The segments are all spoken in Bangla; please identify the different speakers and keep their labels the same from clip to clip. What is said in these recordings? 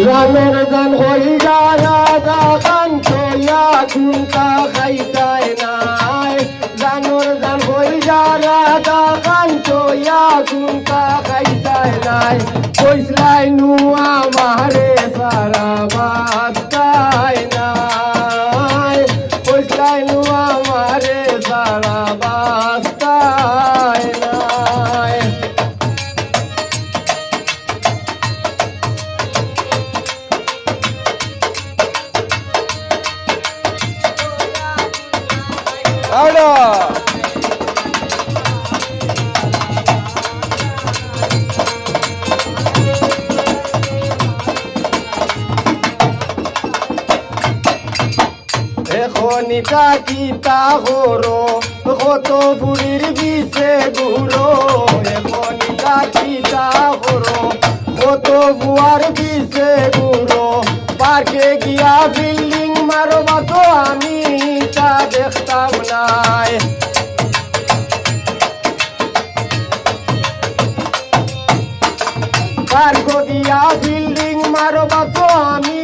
Speaker 1: রামের গান হইয়া রাজা গান চইয়া খুনটা খাইতায় নাই জানোর গান হইয়া রাজা গান চইয়া খুনটা খাইতায় নাই কইসলাই নুয়া মারে সারা বাস্তায় নাই কইসলাই নুয়া মারে সারা বাস্তায় নাই
Speaker 2: Ahora.
Speaker 1: এখনই তাকিতা হরো কত বুড়ির বিষে গুড়ো এখনই তাকিতা হরো কত বুয়ার বিষে গুড়ো পার্কে গিয়া বিল্ডিং মারবা তো আমি তা দেখতাম নাই পার্কে গিয়া বিল্ডিং মারবা তো আমি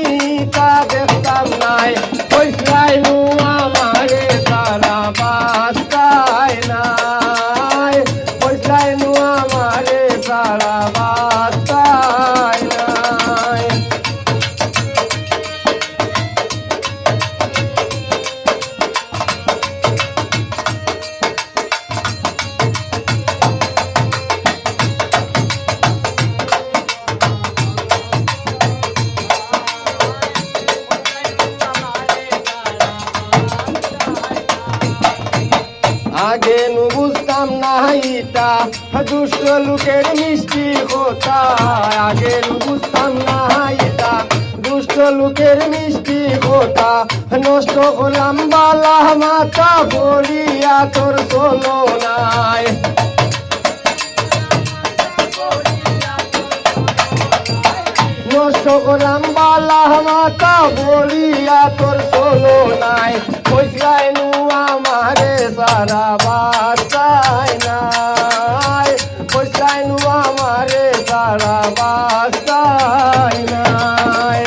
Speaker 1: তা দেখতাম নাই কইসলাই নু আমারে সারা বাস্তায় নাই কইসলাই নু আমারে সারা বাস্তায় নাই আগে নু বুঝতাম না ইটা দুষ্ট লোকের মিষ্টি কথা আগে নু বুঝতাম না ইটা দুষ্ট লোকের মিষ্টি কথা নষ্ট হলাম বালা মাথা বলিয়া তোর চলো নাই নষ্ট করলাম বালা মাথা বলিয়া তোর চলো নাই কইসলাই নু আমারে সারা বাস্তায় নাই কইসলাই নু আমারে সারা বাস্তায় নাই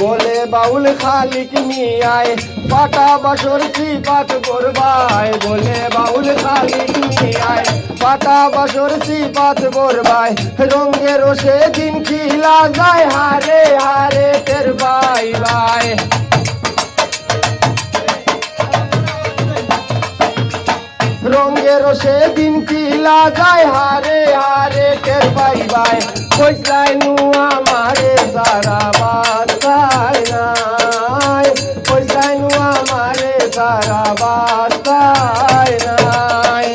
Speaker 1: বলে বাউল খালিক মিয়ায় পাটা বাসর সিপাত করবায় বলে বাউল খালিক মিয়ায় পাটা বাসর সিপাত করবায় রঙের সে দিন খিলা যায় হারে হারে তের বাই বাই রঙের সে দিন খিলা যায় হারে হারে তের বাই বাই কইসলাই নু আমারে সারা বাস্তায় নাই কইসলাই নু আমারে সারা বাস্তায় নাই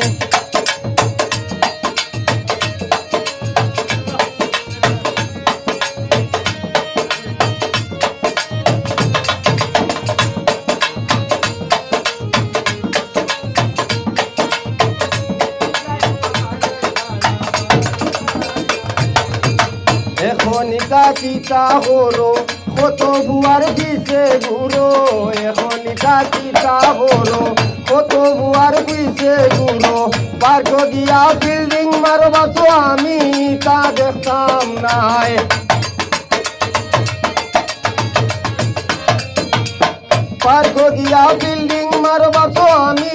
Speaker 1: এখনই তাকিতা হরো কত বুয়ার পিছে ঘুরো এখনই তাকিতা হরো কত বুয়ার পিছে ঘুরো পার্ক গিয়া বিল্ডিং মারবা তো আমি তা দেখতাম নাই পার্ক গিয়া বিল্ডিং মারবা তো আমি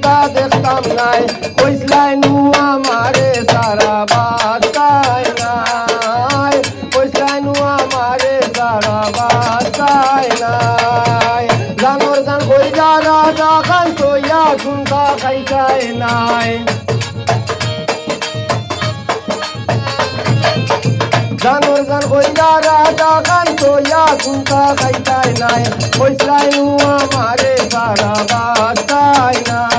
Speaker 1: তা দেখতাম নাই কইসলাই নু আমারে সারা বাস্তায় নাই কইসলাই নু আমারে সারা বাস্তায় নাই জানোর গান কইরা রাজা গান চইয়া শুনতা খাইতায় নাই জানোর গান কইরা রাজা গান চইয়া শুনতা খাইতায় নাই কইসলাই নু আমারে সারা বাস্তায় নাই